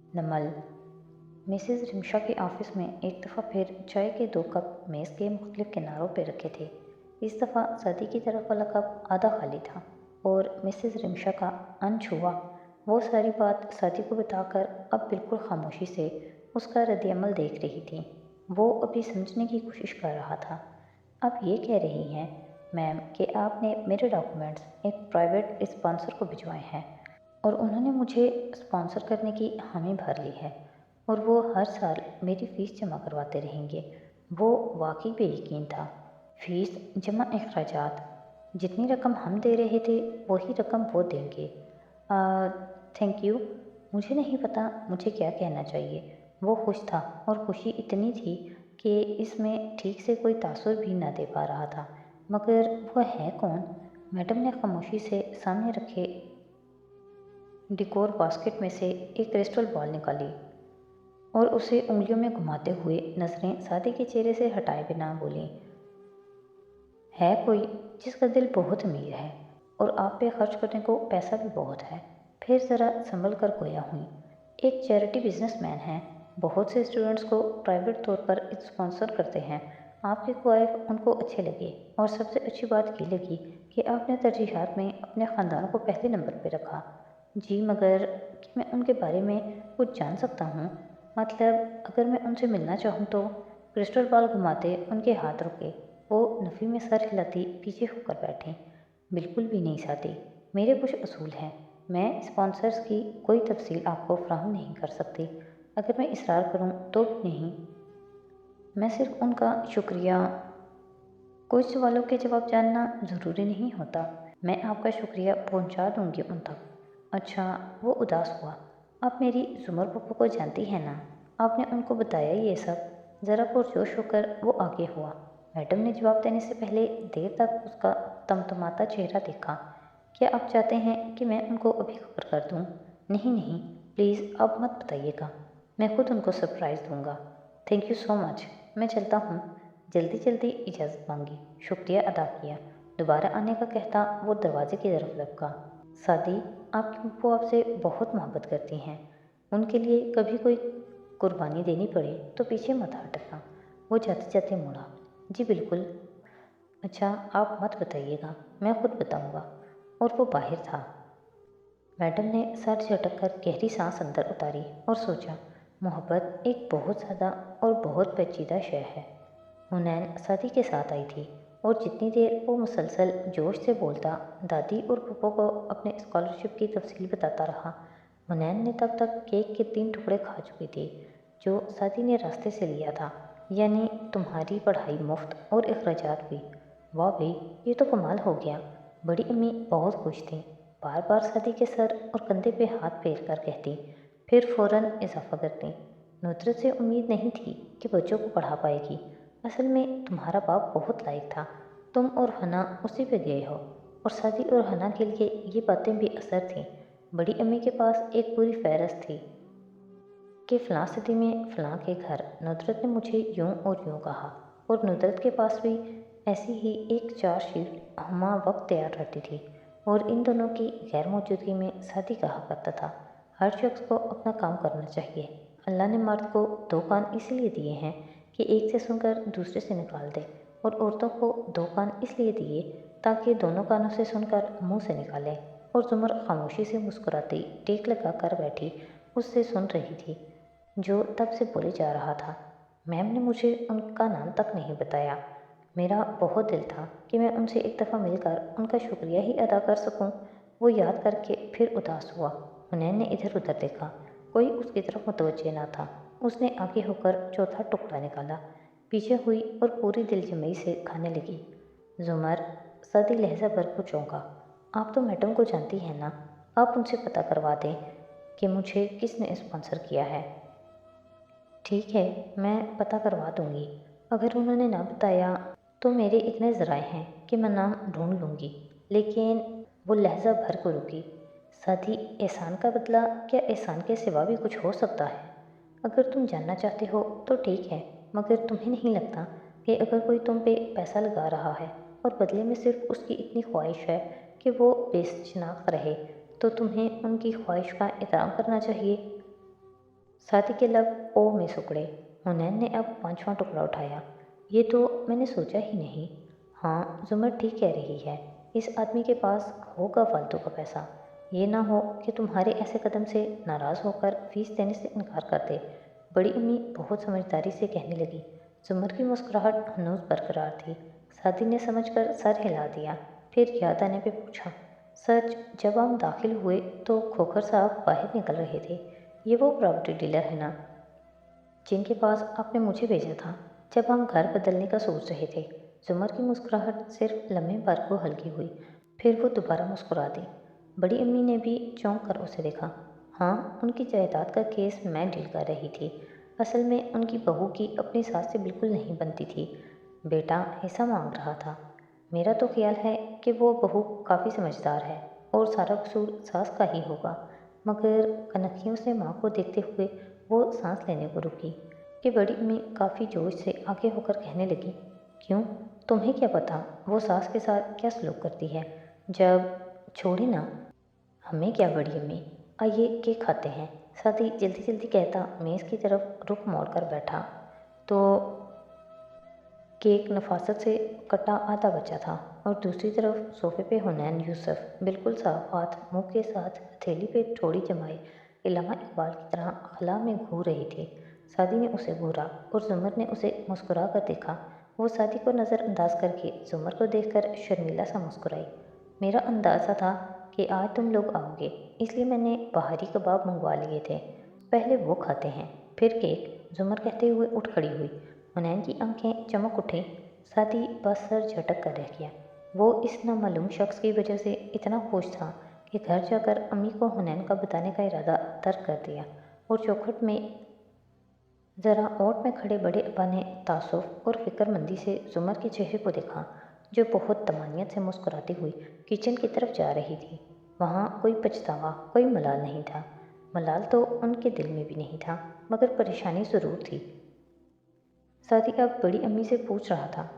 नमल। Mrs Rimsha के office में एक दफ़ा फिर चाय के 2 कप मेज़ के मुख्तलिफ किनारों पर रखे थे। इस दफ़ा सदी की तरफ वाला कप आधा खाली था और मिसेस रिमशा का अनछुआ वो सारी बात सदी को बताकर अब बिल्कुल खामोशी से उसका रद्दअमल देख रही थी। वो अभी समझने की कोशिश कर रहा था। आप ये कह रही हैं मैम कि आपने मेरे डॉक्यूमेंट्स एक प्राइवेट स्पॉन्सर को भिजवाए हैं और उन्होंने मुझे स्पॉन्सर करने की हामी भर ली है और वो हर साल मेरी फ़ीस जमा करवाते रहेंगे। वो वाकई बेयकीन था। फ़ीस जमा अखराजात जितनी रकम हम दे रहे थे वही रकम वो देंगे। Thank you. मुझे नहीं पता मुझे क्या कहना चाहिए। वो खुश था और खुशी इतनी थी कि इसमें ठीक से कोई तासुर भी ना दे पा रहा था। मगर वह है कौन? मैडम ने खामोशी से सामने रखे डिकोर बास्केट में से एक क्रिस्टल बॉल निकाली और उसे उंगलियों में घुमाते हुए नजरें सादी के चेहरे से हटाए बिना बोली, है कोई जिसका दिल बहुत अमीर है और आप पे खर्च करने को पैसा भी बहुत है। फिर ज़रा संभल कर गोया हुई। एक चैरिटी बिजनेसमैन है, बहुत से स्टूडेंट्स को प्राइवेट तौर पर स्पॉन्सर करते हैं। आपके वाइफ उनको अच्छे लगे और सबसे अच्छी बात ये लगी कि आपने तरजीहात में अपने ख़ानदान को पहले नंबर पर रखा। जी मगर क्या मैं उनके बारे में कुछ जान सकता हूँ? मतलब अगर मैं उनसे मिलना चाहूँ तो? क्रिस्टल बॉल घुमाते उनके हाथ रुके। वो नफ़ी में सर हिलाती पीछे होकर बैठे। बिल्कुल भी नहीं साथी, मेरे कुछ असूल हैं। मैं स्पॉन्सर्स की कोई तफसील आपको फराहम नहीं कर सकती। अगर मैं इसरार करूं तो भी नहीं। मैं सिर्फ उनका शुक्रिया। कुछ सवालों के जवाब जानना ज़रूरी नहीं होता। मैं आपका शुक्रिया पहुंचा दूंगी उन तक। अच्छा। वो उदास हुआ। आप मेरी जुमर पप्पू को जानती हैं ना? आपने उनको बताया ये सब? ज़रा पुरजोश होकर वो आगे हुआ। मैडम ने जवाब देने से पहले देर तक उसका तमतमाता चेहरा देखा। क्या आप चाहते हैं कि मैं उनको अभी खबर कर दूं? नहीं नहीं, प्लीज़ अब मत बताइएगा। मैं खुद उनको सरप्राइज़ दूंगा। Thank you so much. मैं चलता हूँ। जल्दी जल्दी इजाज़त मांगी, शुक्रिया अदा किया। दोबारा आने का कहता वो दरवाजे की तरफ लपका। सादी, आपकी पप्पू आपसे बहुत मोहब्बत करती हैं। उनके लिए कभी कोई कुर्बानी देनी पड़े तो पीछे मत हटना। वो जाते जाते मुड़ा। जी बिल्कुल। अच्छा, आप मत बताइएगा, मैं खुद बताऊंगा। और वो बाहर था। मैडम ने सर झटक कर गहरी सांस अंदर उतारी और सोचा, मोहब्बत एक बहुत सादा और बहुत पेचीदा शय है। हुनैन सादी के साथ आई थी और जितनी देर वो मुसलसल जोश से बोलता दादी और पप्पो को अपने स्कॉलरशिप की तफसील बताता रहा। हुनैन ने तब तक केक के 3 टुकड़े खा चुकी थी जो सादी ने रास्ते से लिया था, यानी तुम्हारी पढ़ाई मुफ्त और अखराजात भी। वाह भाई, ये तो कमाल हो गया। बड़ी अम्मी बहुत खुश थी। बार बार सादी के सर और कंधे पे हाथ फेर कर कहती, फिर फौरन इजाफा करती, नुसरत से उम्मीद नहीं थी कि बच्चों को पढ़ा पाएगी। असल में तुम्हारा बाप बहुत लायक था। तुम और हना उसी पे गए हो। और सादी और हना के लिए ये बातें भी असर थीं। बड़ी अम्मी के पास एक पूरी फहरिस्त थी कि फ़लाँ सदी में फ़लाँ के घर नुसरत ने मुझे यूं और यूं कहा, और नुसरत के पास भी ऐसी ही एक चार्जशीट हमा वक्त तैयार रहती थी और इन दोनों की गैर मौजूदगी में सादी कहा करता था, हर शख्स को अपना काम करना चाहिए। अल्लाह ने मर्द को 2 कान इसलिए दिए हैं कि एक से सुनकर दूसरे से निकाल दे, और औरतों को 2 कान इसलिए दिए ताकि दोनों कानों से सुनकर मुंह से निकालें। और जुमर खामोशी से मुस्कुराती टेक लगा कर बैठी उससे सुन रही थी जो तब से बोले जा रहा था। मैम ने मुझे उनका नाम तक नहीं बताया। मेरा बहुत दिल था कि मैं उनसे एक दफ़ा मिलकर उनका शुक्रिया ही अदा कर सकूं। वो याद करके फिर उदास हुआ। हुनैन ने इधर उधर देखा, कोई उसकी तरफ मुतवज्जे ना था। उसने आगे होकर चौथा टुकड़ा निकाला, पीछे हुई और पूरी दिलजमई से खाने लगी। जुमर, सदी लहजा भर को चौंका। आप तो मैडम को जानती हैं ना? आप उनसे पता करवा दें कि मुझे किसने स्पॉन्सर किया है। ठीक है, मैं पता करवा दूंगी। अगर उन्होंने ना बताया तो मेरे इतने ज़राए हैं कि मैं नाम ढूंढ लूँगी। लेकिन वो लहजा भर को रुकी। साथ ही एहसान का बदला क्या एहसान के सिवा भी कुछ हो सकता है? अगर तुम जानना चाहते हो तो ठीक है, मगर तुम्हें नहीं लगता कि अगर कोई तुम पे पैसा लगा रहा है और बदले में सिर्फ उसकी इतनी ख्वाहिश है कि वो बेशनाख्त रहे, तो तुम्हें उनकी ख्वाहिश का एहतराम करना चाहिए? साथी के लब ओ में सिकुड़े। हुनैन ने अब पांचवा टुकड़ा उठाया। ये तो मैंने सोचा ही नहीं। हाँ, जुमर ठीक कह रही है। इस आदमी के पास होगा फालतू का पैसा। ये ना हो कि तुम्हारे ऐसे कदम से नाराज़ होकर फीस देने से इनकार कर दे। बड़ी अम्मी बहुत समझदारी से कहने लगी। जुमर की मुस्कुराहट हनूज बरकरार थी। सादी ने समझकर सर हिला दिया। फिर याद आने पे पूछा, सच, जब हम दाखिल हुए तो खोखर साहब बाहर निकल रहे थे। ये वो प्रॉपर्टी डीलर है ना जिनके पास आपने मुझे भेजा था जब हम घर बदलने का सोच रहे थे। जुमर की मुस्कुराहट सिर्फ लम्हे भर को हल्की हुई, फिर वो दोबारा मुस्कुरा दी। बड़ी अम्मी ने भी चौंक कर उसे देखा। हाँ, उनकी जायदाद का केस मैं डील कर रही थी। असल में उनकी बहू की अपनी सास से बिल्कुल नहीं बनती थी। बेटा हिस्सा मांग रहा था। मेरा तो ख्याल है कि वो बहू काफ़ी समझदार है और सारा कसूर सास का ही होगा। मगर कनखियों से माँ को देखते हुए वो सांस लेने को रुकी कि बड़ी अम्मी काफ़ी जोश से आगे होकर कहने लगी, क्यों, तुम्हें क्या पता वो सास के साथ क्या सलूक करती है। जब छोड़े ना, हमें क्या बड़ी अम्मी, आइए केक खाते हैं। साथी जल्दी जल्दी कहता मेज़ की तरफ रुख मोड़ कर बैठा तो केक नफासत से कटा आधा बचा था और दूसरी तरफ सोफे पे हुनैन यूसुफ बिल्कुल साफ हाथ मुंह के साथ हथेली पे थोड़ी जमाए इलामा इकबाल की तरह खला में घूर रही थी। सादी ने उसे घूरा और जुमर ने उसे मुस्कुरा कर देखा। वो सादी को नज़रअंदाज करके जुमर को देखकर शर्मिला सा मुस्कुराई। मेरा अंदाज़ा था कि आज तुम लोग आओगे, इसलिए मैंने बाहरी कबाब मंगवा लिए थे। पहले वो खाते हैं, फिर केक। जुमर कहते हुए उठ खड़ी हुई। हुनैन की आंखें चमक उठी। सादी बस सर झटक कर रह गया। वो इस नामालूम शख्स की वजह से इतना खुश था कि घर जाकर अम्मी को हुनैन का बताने का इरादा तर्क कर दिया और चौखट में ज़रा ओट में खड़े बड़े अब्बा ने तासुफ और फिक्रमंदी से जुमर के चेहरे को देखा, जो बहुत तमानियत से मुस्कुराती हुई किचन की तरफ जा रही थी। वहाँ कोई पछतावा, कोई मलाल नहीं था। मलाल तो उनके दिल में भी नहीं था, मगर परेशानी ज़रूर थी। सादी अब बड़ी अम्मी से पूछ रहा था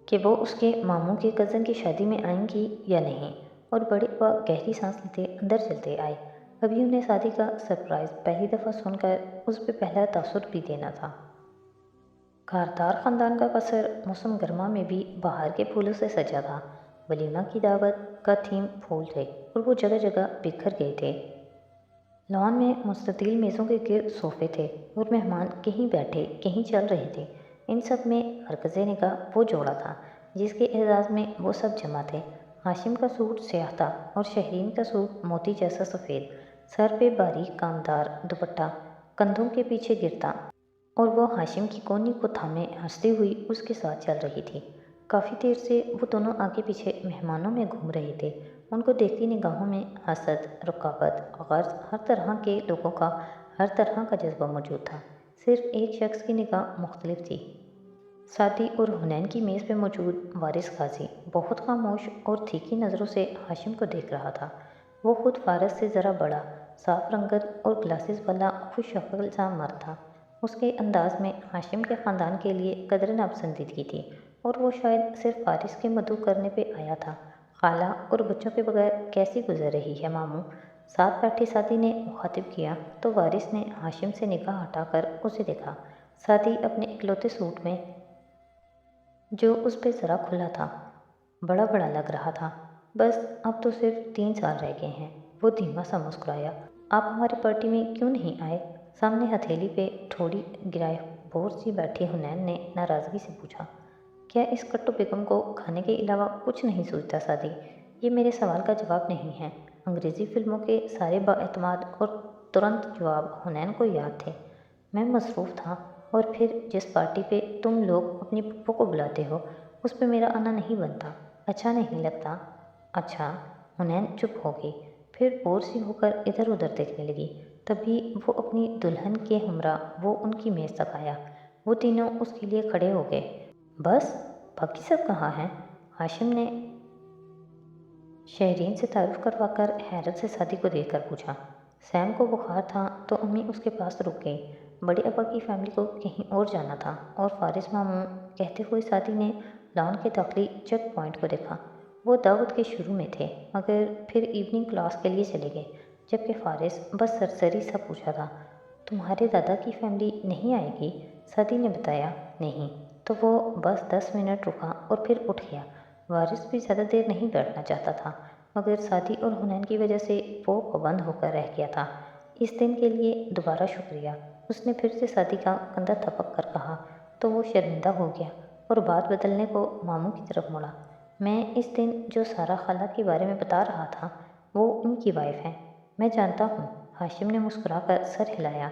कि वो उसके मामू के कज़न की शादी में आएंगी या नहीं, और बड़े अब्बा गहरी सांस लेते अंदर चलते आए। अभी उन्हें शादी का सरप्राइज़ पहली दफ़ा सुनकर उस पर पहला तासुर भी देना था। खारदार ख़ानदान का कसर मौसम गर्मा में भी बाहर के फूलों से सजा था। वलीमा की दावत का थीम फूल थे और वो जगह जगह बिखर गए थे। लॉन में मुस्ततिल मेज़ों के गिर्द सोफ़े थे और मेहमान कहीं बैठे कहीं चल रहे थे। इन सब में मरकज़ निगाह वो जोड़ा था जिसके एजाज़ में वो सब जमा थे। हाशिम का सूट स्याह था और शहरीन का सूट मोती जैसा सफ़ेद, सर पे बारीक कामदार दुपट्टा कंधों के पीछे गिरता, और वो हाशिम की कोहनी को थामे हंसती हुई उसके साथ चल रही थी। काफ़ी देर से वो दोनों आगे पीछे मेहमानों में घूम रहे थे। उनको देखती निगाहों में हसद, रुकावत, गर्ज, हर तरह के लोगों का हर तरह का जज्बा मौजूद था। सिर्फ एक शख्स की निगाह मुख्तलिफ थी। सादी और हुनैन की मेज़ पे मौजूद वारिस गाजी बहुत खामोश और तीखी नज़रों से हाशिम को देख रहा था। वो खुद फारस से ज़रा बड़ा, साफ रंगत और ग्लासेस वाला खुश शक्ल सा मर्द था। उसके अंदाज में हाशिम के ख़ानदान के लिए कदर नापसंदीदगी थी और वो शायद सिर्फ फारिस के मदऊ करने पे आया था। खाला और बच्चों के बगैर कैसी गुजर रही है मामू, साथ बैठी सादी ने मुखातिब किया तो वारिस ने हाशिम से निगाह हटाकर उसे देखा। सादी अपने इकलौते सूट में, जो उस पे ज़रा खुला था, बड़ा बड़ा लग रहा था। बस अब तो सिर्फ 3 साल रह गए हैं। वो धीमा सा मुस्कुराया। आप हमारी पार्टी में क्यों नहीं आए? सामने हथेली पे थोड़ी गिराए बोर सी बैठी हुनैन ने नाराज़गी से पूछा। क्या इस कट्टू बेगम को खाने के अलावा कुछ नहीं सूझता सादी? ये मेरे सवाल का जवाब नहीं है। अंग्रेज़ी फिल्मों के सारे बाएतमाद और तुरंत जवाब हुनैन को याद थे। मैं मसरूफ़ था, और फिर जिस पार्टी पे तुम लोग अपनी पप्पो को बुलाते हो उस पे मेरा आना नहीं बनता, अच्छा नहीं लगता। अच्छा। हुनैन चुप हो गई, फिर बोर सी होकर इधर उधर देखने लगी। तभी वो अपनी दुल्हन के हमरा वो उनकी मेज़ तक आया। वो तीनों उसके लिए खड़े हो गए। बस, बाकी सब कहाँ हैं? हाशिम ने शहरीन से तारुफ करवाकर हैरत से सादी को देखकर पूछा। सैम को बुखार था तो अम्मी उसके पास रुक गई। बड़े अब्बा की फैमिली को कहीं और जाना था और फारिस मामू, कहते हुए सादी ने लॉन के दाखिली चेक पॉइंट को देखा। वो दावत के शुरू में थे मगर फिर इवनिंग क्लास के लिए चले गए, जबकि फारिस बस सरसरी सा पूछा था, تمہارے دادا کی فیملی نہیں آئے گی؟ سعدی نے بتایا۔ نہیں۔ تو وہ بس 10 منٹ رکا اور پھر اٹھ گیا۔ وارث بھی زیادہ دیر نہیں بیٹھنا چاہتا تھا، مگر سعدی اور حنین کی وجہ سے وہ پابند ہو کر رہ گیا تھا۔ اس دن کے لیے دوبارہ شکریہ، اس نے پھر سے سعدی کا کندھا تھپک کر کہا تو وہ شرمندہ ہو گیا اور بات بدلنے کو ماموں کی طرف مڑا۔ میں اس دن جو سارا خالہ کے بارے میں بتا رہا تھا وہ ان کی وائف ہیں۔ میں جانتا ہوں۔ ہاشم نے مسکرا کر سر ہلایا۔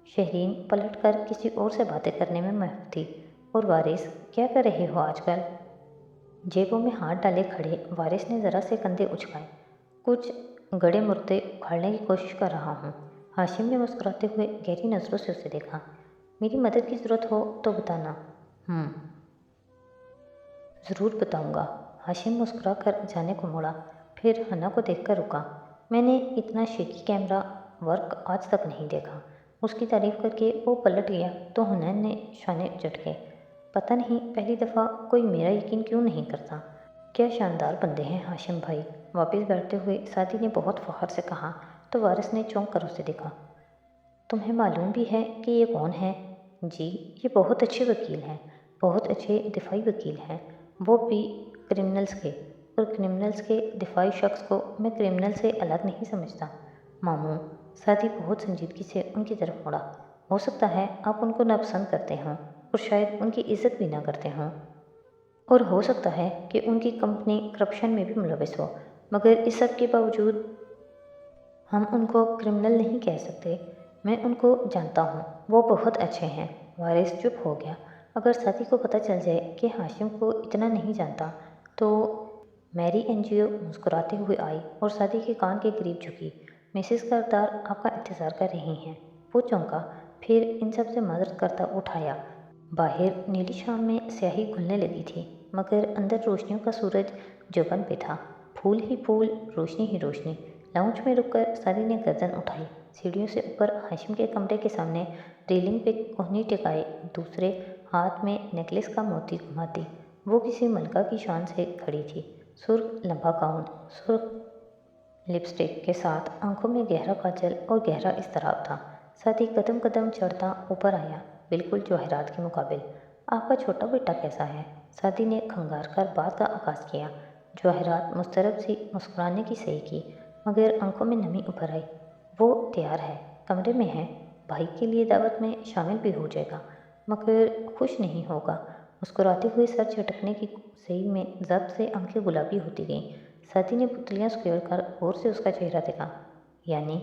شہرین پلٹ کر کسی اور سے باتیں کرنے میں مہو تھی۔ اور وارث، کیا کر رہے ہو آج کل؟ جیبوں میں ہاتھ ڈالے کھڑے وارث نے ذرا سے کندھے اچکائے۔ کچھ گڑے مردے اکھاڑنے کی کوشش کر رہا ہوں۔ ہاشم نے مسکراتے ہوئے گہری نظروں سے اسے دیکھا۔ میری مدد کی ضرورت ہو تو بتانا۔ ضرور بتاؤں گا۔ ہاشم مسکرا کر جانے کو مڑا، پھر حنا کو دیکھ کر رکا۔ میں نے اتنا شیکی کیمرہ ورک آج تک نہیں دیکھا۔ اس کی تعریف کر کے وہ پلٹ گیا تو حنین نے شانے جھٹکے۔ پتہ نہیں پہلی دفعہ کوئی میرا یقین کیوں نہیں کرتا۔ کیا شاندار بندے ہیں ہاشم بھائی۔ واپس بیٹھتے ہوئے سعدی نے بہت فخر سے کہا تو وارث نے چونک کر اسے دیکھا۔ تمہیں معلوم بھی ہے کہ یہ کون ہے؟ جی، یہ بہت اچھے وکیل ہیں، بہت اچھے دفاعی وکیل ہیں، وہ بھی کرمنلز کے، اور کرمنلز کے دفاعی شخص کو میں کرمنل سے الگ نہیں سمجھتا۔ ماموں، سعدی بہت سنجیدگی سے ان کی طرف مڑا۔ ہو سکتا ہے آپ ان کو ناپسند کرتے ہوں اور شاید ان کی عزت بھی نہ کرتے ہوں، اور ہو سکتا ہے کہ ان کی کمپنی کرپشن میں بھی ملوث ہو، مگر اس سب کے باوجود ہم ان کو کرمنل نہیں کہہ سکتے۔ میں ان کو جانتا ہوں، وہ بہت اچھے ہیں۔ وارث چپ ہو گیا۔ اگر سعدی کو پتہ چل جائے کہ ہاشم کو اتنا نہیں جانتا تو میری NGO مسکراتے ہوئے آئی اور سعدی کے کان کے قریب جھکی۔ مسز کردار آپ کا انتظار کر رہی ہیں۔ وہ چونکا، پھر ان سب سے معذرت کرتا اٹھ آیا۔ باہر نیلی شام میں سیاہی گھلنے لگی تھی، مگر اندر روشنیوں کا سورج جوبن پہ تھا۔ پھول ہی پھول، روشنی ہی روشنی۔ لاؤنج میں رک کر سعدی نے گردن اٹھائی۔ سیڑھیوں سے اوپر ہاشم کے کمرے کے سامنے ریلنگ پہ کوہنی ٹکائے دوسرے ہاتھ میں نیکلس کا موتی گھماتی وہ کسی ملکہ کی شان سے کھڑی تھی۔ سرخ لمبا گاؤن، سرخ لپسٹک کے ساتھ آنکھوں میں گہرا کاجل اور گہرا اضطراب تھا۔ سعدی قدم قدم چڑھتا اوپر آیا، بالکل جواہرات کے مقابل۔ آپ کا چھوٹا بیٹا کیسا ہے؟ سعدی نے کھنگار کر بات کا آغاز کیا۔ جواہرات مضطرب سی مسکرانے کی صحیح کی، مگر آنکھوں میں نمی ابھر آئی۔ وہ تیار ہے، کمرے میں ہے، بھائی کے لیے دعوت میں شامل بھی ہو جائے گا، مگر خوش نہیں ہوگا۔ مسکراتے ہوئے سر جھٹکنے کی صحیح میں ضبط سے آنکھیں گلابی ہوتی گئیں۔ سعدی نے پتلیاں سکیڑ کر غور سے اس کا چہرہ دیکھا۔ یعنی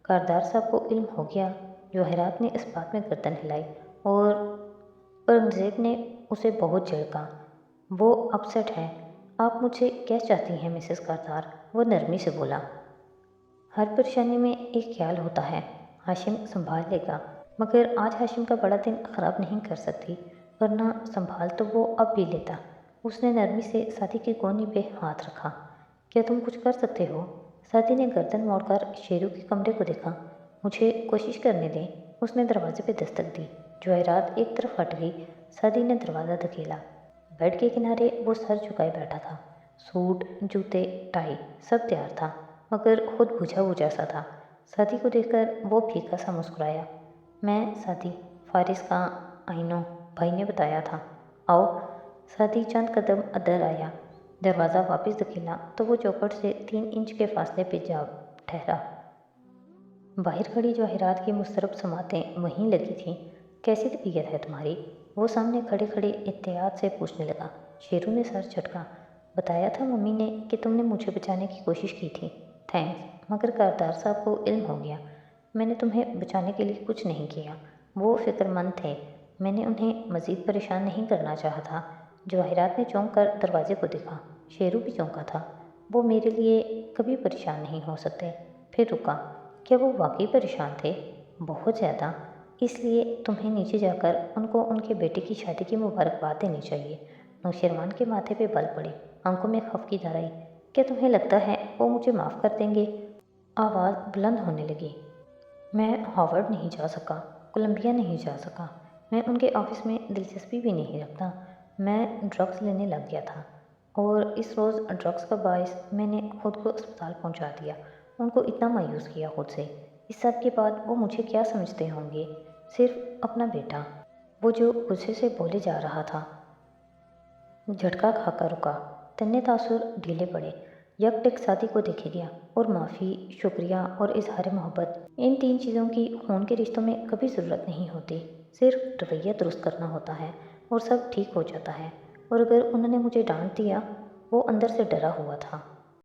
کاردار صاحب کو علم ہو گیا؟ جواہرات نے اس بات میں گردن ہلائی اور اورنگزیب نے اسے بہت جھڑکا۔ وہ اپسٹ ہے۔ آپ مجھ سے کیا چاہتی ہیں مسز کاردار؟ وہ نرمی سے بولا۔ ہر پریشانی میں ایک خیال ہوتا ہے، ہاشم سنبھال لے گا، مگر آج ہاشم کا بڑا دن خراب نہیں کر سکتی، ورنہ سنبھال تو وہ اب بھی لیتا۔ اس نے نرمی سے سعدی کی گونی پہ ہاتھ رکھا۔ کیا تم کچھ کر سکتے ہو؟ سعدی نے گردن موڑ کر شیرو کے کمرے کو دیکھا۔ مجھے کوشش کرنے دیں۔ اس نے دروازے پہ دستک دی۔ جواہرات ایک طرف ہٹ گئی۔ سعدی نے دروازہ دھکیلا۔ بیڈ کے کنارے وہ سر جھکائے بیٹھا تھا۔ سوٹ، جوتے، ٹائی سب تیار تھا، مگر خود بجھا بجھا سا تھا۔ سعدی کو دیکھ کر وہ پھیکا سا مسکرایا۔ میں سعدی، فارس کا آئی نو، بھائی نے بتایا تھا۔ آؤ۔ سعدی چند قدم اندر آیا۔ دروازہ واپس دھکیلا تو وہ چوکھٹ سے 3 انچ کے فاصلے پہ جا ٹھہرا۔ باہر کھڑی جواہرات کی مضطرب سماعتیں وہیں لگی تھیں۔ کیسی طبیعت ہے تمہاری؟ وہ سامنے کھڑے کھڑے احتیاط سے پوچھنے لگا۔ شیرو نے سر جھٹکا۔ بتایا تھا ممی نے کہ تم نے مجھے بچانے کی کوشش کی تھی۔ تھینکس، مگر کاردار صاحب کو علم ہو گیا۔ میں نے تمہیں بچانے کے لیے کچھ نہیں کیا۔ وہ فکر مند تھے، میں نے انہیں مزید پریشان نہیں کرنا چاہا تھا۔ جواہرات نے چونک کر دروازے کو دیکھا۔ شیرو بھی چونکا تھا۔ وہ میرے لیے کبھی پریشان نہیں ہو سکتے۔ پھر رکا۔ کیا وہ واقعی پریشان تھے؟ بہت زیادہ۔ اس لیے تمہیں نیچے جا کر ان کو ان کے بیٹے کی شادی کی مبارکباد دینی چاہیے۔ نوشیروان کے ماتھے پہ بل پڑے، آنکھوں میں خفگی دھر آئی۔ کیا تمہیں لگتا ہے وہ مجھے معاف کر دیں گے؟ آواز بلند ہونے لگی۔ میں ہارورڈ نہیں جا سکا، کولمبیا نہیں جا سکا، میں ان کے آفس میں دلچسپی بھی نہیں رکھتا۔ میں ڈرگز لینے لگ گیا تھا، اور اس روز ڈرگز کا باعث میں نے خود کو اسپتال پہنچا دیا، ان کو اتنا مایوس کیا خود سے۔ اس سب کے بعد وہ مجھے کیا سمجھتے ہوں گے؟ صرف اپنا بیٹا۔ وہ جو غصے سے بولے جا رہا تھا، جھٹکا کھا کر رکا۔ تنے تاثر ڈھیلے پڑے۔ یک ٹک ساتھی کو دیکھے گیا اور معافی، شکریہ اور اظہار محبت، ان 3 چیزوں کی خون کے رشتوں میں کبھی ضرورت نہیں ہوتی۔ صرف رویہ درست کرنا ہوتا ہے اور سب ٹھیک ہو جاتا ہے۔ اور اگر انہوں نے مجھے ڈانٹ دیا، وہ اندر سے ڈرا ہوا تھا۔